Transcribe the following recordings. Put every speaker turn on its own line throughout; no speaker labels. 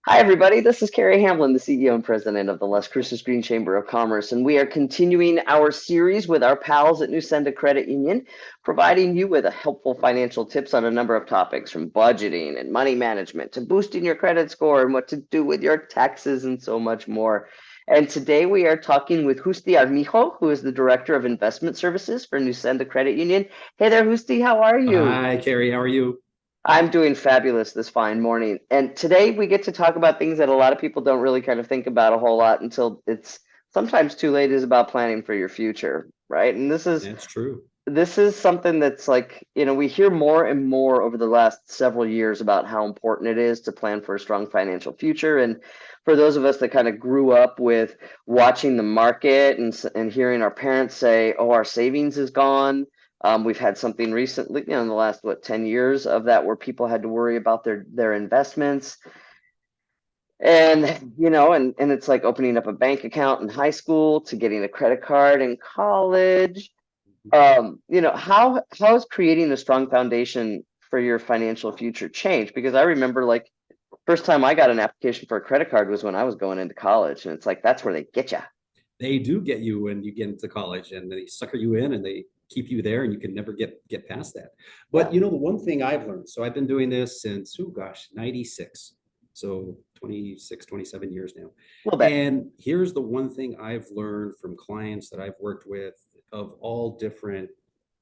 Hi, everybody. This is Carrie Hamblen, the CEO and president of the Las Cruces Green Chamber of Commerce, and we are continuing our series with our pals at Nusenda Credit Union, providing you with helpful financial tips on a number of topics from budgeting and money management to boosting your credit score and what to do with your taxes and so much more. And today we are talking with Justy Armijo, who is the Director of Investment Services for Nusenda Credit Union. Hey there, Justy. How are you?
Hi, Carrie. How are you?
I'm doing fabulous this fine morning. And today we get to talk about things that a lot of people don't really kind of think about a whole lot until it's sometimes too late, is about planning for your future, right? And
That's true.
this is something that's like, we hear more and more over the last several years about how important it is to plan for a strong financial future. And for those of us that kind of grew up with watching the market and hearing our parents say, "Oh, our savings is gone." We've had something recently, in the last 10 years of that, where people had to worry about their investments. And it's like opening up a bank account in high school to getting a credit card in college. How is creating a strong foundation for your financial future change? Because I remember, like, first time I got an application for a credit card was when I was going into college, and it's like that's where they get you.
They do get you when you get into college, and they sucker you in, and they keep you there, and you can never get past that.
Yeah,
But the one thing I've learned, so I've been doing this since, oh gosh, 96. So 26, 27 years now.
a little bit.
And here's the one thing I've learned from clients that I've worked with of all different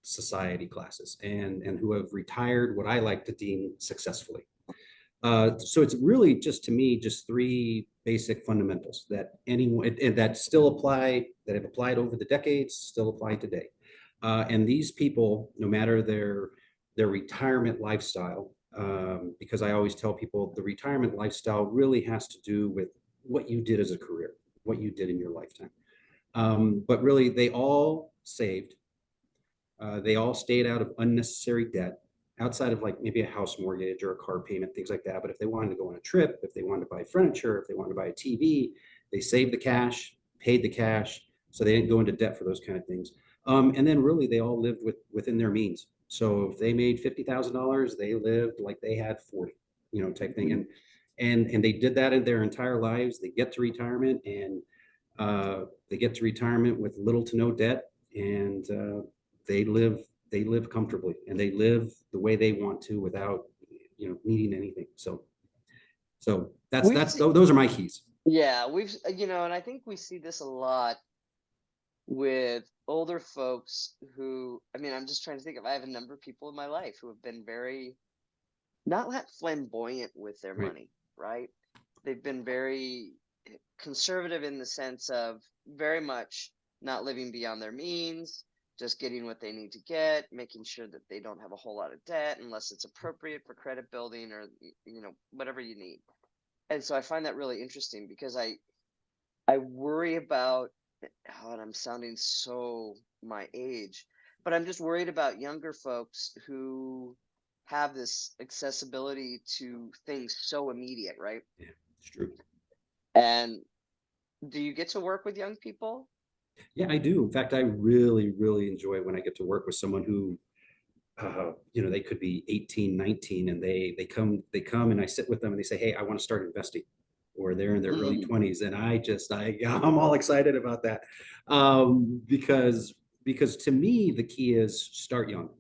society classes and who have retired what I like to deem successfully. So it's really just, to me, just three basic fundamentals that anyone and that still apply, that have applied over the decades, still apply today. And these people, no matter their retirement lifestyle, because I always tell people the retirement lifestyle really has to do with what you did as a career, what you did in your lifetime. But really, they all saved. They all stayed out of unnecessary debt outside of like maybe a house mortgage or a car payment, things like that. But if they wanted to go on a trip, if they wanted to buy furniture, if they wanted to buy a TV, they saved the cash, paid the cash, so they didn't go into debt for those kind of things. And then really they all lived within their means. So if they made $50,000, they lived like they had 40, type thing. And they did that in their entire lives. They get to retirement, and they get to retirement with little to no debt, and they live comfortably, and they live the way they want to without needing anything. So
We've
that's
seen,
those are my keys.
yeah, and I think we see this a lot with older folks who, I'm just trying to think of, I have a number of people in my life who have been very, not that flamboyant with their
Right.
money, right? They've been very conservative in the sense of very much not living beyond their means, just getting what they need to get, making sure that they don't have a whole lot of debt unless it's appropriate for credit building or whatever you need. And so I find that really interesting because I worry about, oh, and I'm sounding so my age, but I'm just worried about younger folks who have this accessibility to things so immediate, right?
Yeah, it's true.
And do you get to work with young people?
Yeah, I do. In fact, I really, really enjoy when I get to work with someone who, they could be 18, 19, and they come and I sit with them and they say, "Hey, I want to start investing," or they're in their early
Mm.
20s, and I'm all excited about that, because to me the key is start young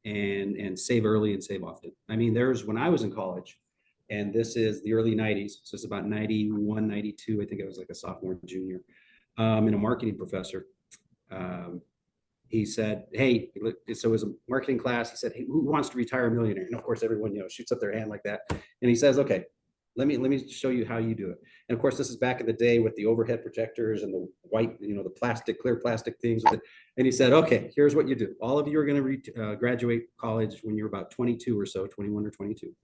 and save early and save often. I mean, there's when I was in college, and this is the early 90s, so it's about 91, 92. I think I was like a sophomore, junior, and a marketing professor. Um, he said, "Hey," so it was a marketing class. He said, "Hey, who wants to retire a millionaire?" And of course, everyone shoots up their hand like that. And he says, "Okay, let me show you how you do it." And of course, this is back in the day with the overhead projectors and the white, the plastic, clear plastic things with it. And he said, "Okay, here's what you do. All of you are going to graduate college when you're about 22 or so, 21 or 22."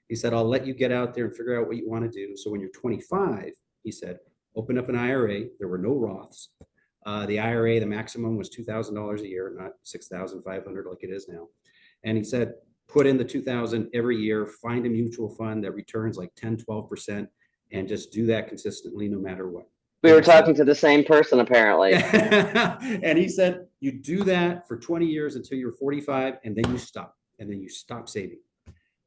He said, "I'll let you get out there and figure out what you want to do. So when you're 25," he said, "open up an IRA." There were no Roths. The IRA, the maximum was $2,000 a year, not 6,500 like it is now. And he said, put in the 2,000 every year, find a mutual fund that returns like 10, 12%, and just do that consistently no matter what.
We
And
were
he said,
talking to the same person, apparently.
and he said, you do that for 20 years until you're 45, and then you stop saving.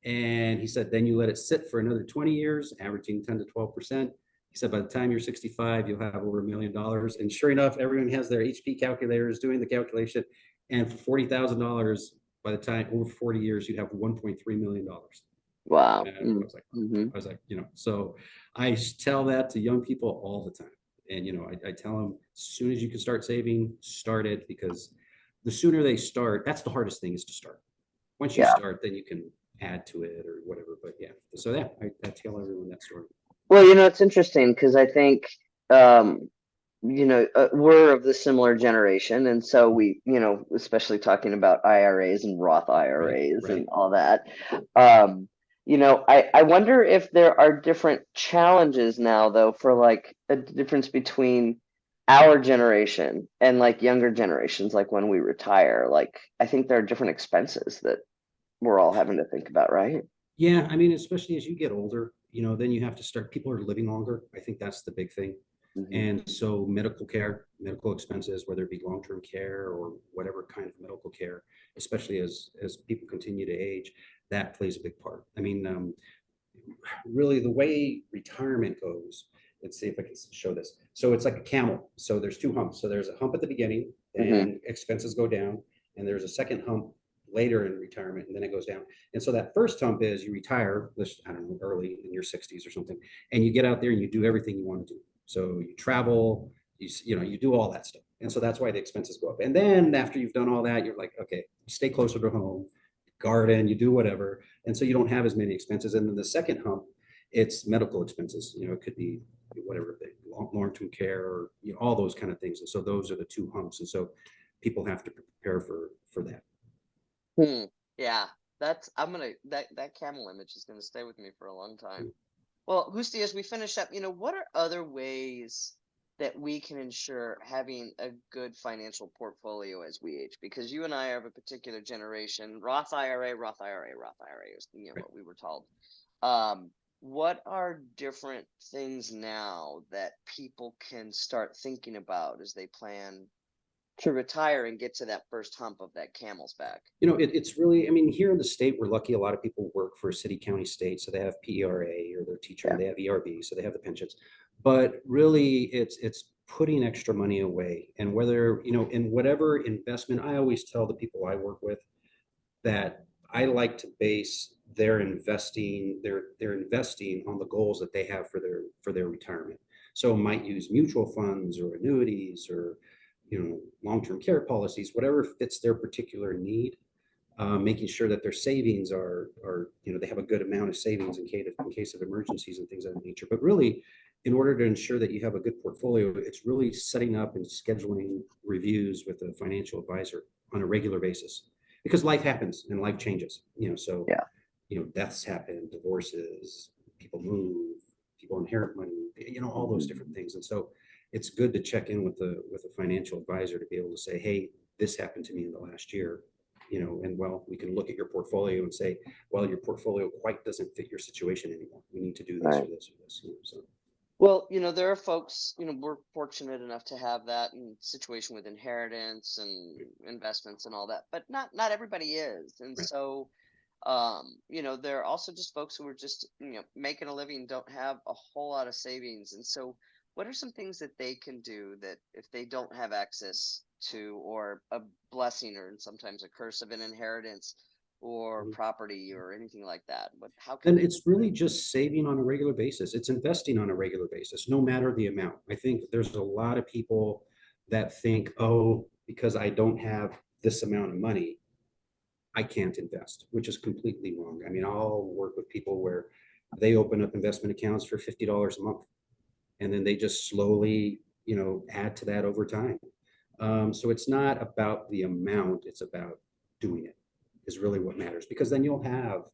And he said, then you let it sit for another 20 years, averaging 10 to 12%. He said, by the time you're 65, you'll have over $1 million. And sure enough, everyone has their HP calculators doing the calculation. And for $40,000, by the time over 40 years, you have $1.3 million.
Wow.
And I was like, so I tell that to young people all the time. And, I tell them, as soon as you can start saving, start it, because the sooner they start, that's the hardest thing, is to start. Once you
Yeah.
start, then you can add to it or whatever. But yeah, so yeah, I tell everyone that story.
Well, it's interesting because I think, we're of the similar generation. And so we, especially talking about IRAs and Roth IRAs
Right.
and all that. I wonder if there are different challenges now, though, for like a difference between our generation and like younger generations, like when we retire. Like, I think there are different expenses that we're all having to think about, right?
Yeah, I mean, especially as you get older, then you have to start, people are living longer. I think that's the big thing.
Mhm.
And so medical care, medical expenses, whether it be long-term care or whatever kind of medical care, especially as people continue to age, that plays a big part. I mean, really the way retirement goes, let's see if I can show this. So it's like a camel. So there's two humps. So there's a hump at the beginning,
Mhm.
and expenses go down, and there's a second hump later in retirement, and then it goes down. And so that first hump is you retire, I don't know, early in your 60s or something, and you get out there and you do everything you want to do. So you travel, you do all that stuff. And so that's why the expenses go up. And then after you've done all that, you're like, okay, stay closer to home, garden, you do whatever. And so you don't have as many expenses. And then the second hump, it's medical expenses. It could be whatever, long-term care, or all those kind of things. And so those are the two humps. And so people have to prepare for that.
Yeah, that camel image is gonna stay with me for a long time. Well, Justy, as we finish up, what are other ways that we can ensure having a good financial portfolio as we age? Because you and I are of a particular generation. Roth IRA, Roth IRA, Roth IRA is
Right.
what we were told. What are different things now that people can start thinking about as they plan to retire and get to that first hump of that camel's back?
It's really, I mean, here in the state, we're lucky. A lot of people work for a city, county, state, so they have PERA, or their teacher,
Yeah.
they have ERB, so they have the pensions. But really, it's putting extra money away. And whether, in whatever investment, I always tell the people I work with that I like to base their investing on the goals that they have for their retirement. So might use mutual funds or annuities, or long-term care policies, whatever fits their particular need. Making sure that their savings are they have a good amount of savings in case of emergencies and things of that nature. But really, in order to ensure that you have a good portfolio, it's really setting up and scheduling reviews with a financial advisor on a regular basis, because life happens and life changes. So
Yeah.
deaths happen, divorces, people move, people inherit money, all those different things. And so it's good to check in with a financial advisor to be able to say, hey, this happened to me in the last year. And well, we can look at your portfolio and say, well, your portfolio quite doesn't fit your situation anymore. We need to do this
Right.
or this or this. So
Well, there are folks, we're fortunate enough to have that in situation with inheritance and investments and all that, but not everybody is. And
right.
so, there are also just folks who are just, making a living, don't have a whole lot of savings. And so what are some things that they can do that if they don't have access to, or a blessing or sometimes a curse of an inheritance or
Mhm.
property or anything like that? How can
Then
they?
it's really just saving on a regular basis. It's investing on a regular basis, no matter the amount. I think there's a lot of people that think, oh, because I don't have this amount of money, I can't invest, which is completely wrong. I mean, I'll work with people where they open up investment accounts for $50 a month, and then they just slowly, add to that over time. So it's not about the amount, it's about doing it is really what matters, because then you'll have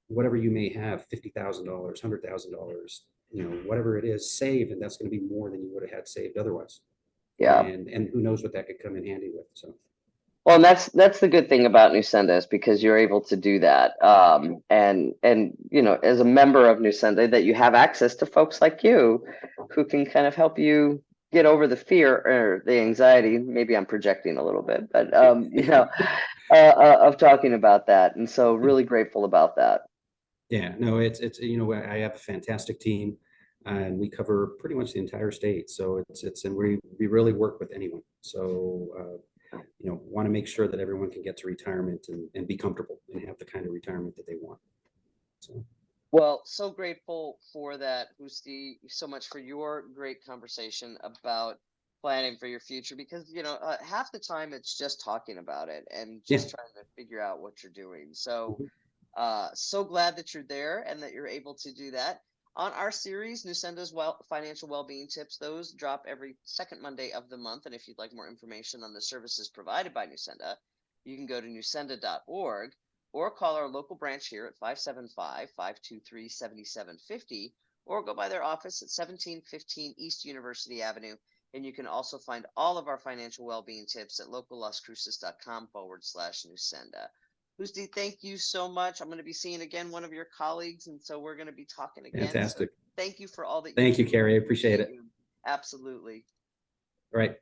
whatever you may have, $50,000, $100,000, whatever it is, saved, and that's going to be more than you would have had saved otherwise.
Yeah.
And who knows what that could come in handy with. So
Well, and that's the good thing about Nusenda, is because you're able to do that. And as a member of Nusenda, that you have access to folks like you who can kind of help you get over the fear or the anxiety. Maybe I'm projecting a little bit, but of talking about that. And so really grateful about that.
Yeah, no, it's, you know, I have a fantastic team and we cover pretty much the entire state. So and we really work with anyone. So, you know, want to make sure that everyone can get to retirement and be comfortable and have the kind of retirement that they want. So,
Well, so grateful for that, Justy. So much for your great conversation about planning for your future because, half the time it's just talking about it and
yeah.
just trying to figure out what you're doing. So,
Mhm.
so glad that you're there and that you're able to do that. On our series, Nusenda's Financial Well-being Tips, those drop every second Monday of the month. And if you'd like more information on the services provided by Nusenda, you can go to nusenda.org or call our local branch here at 575-523-7750 or go by their office at 1715 East University Avenue. And you can also find all of our financial well-being tips at locallascruces.com/Nusenda. Justy, thank you so much. I'm going to be seeing again one of your colleagues, and so we're going to be talking again. So
Fantastic.
thank you for all that you
Thank you,
do.
Carrie. I appreciate
Appreciate
it.
you. Absolutely.
All right.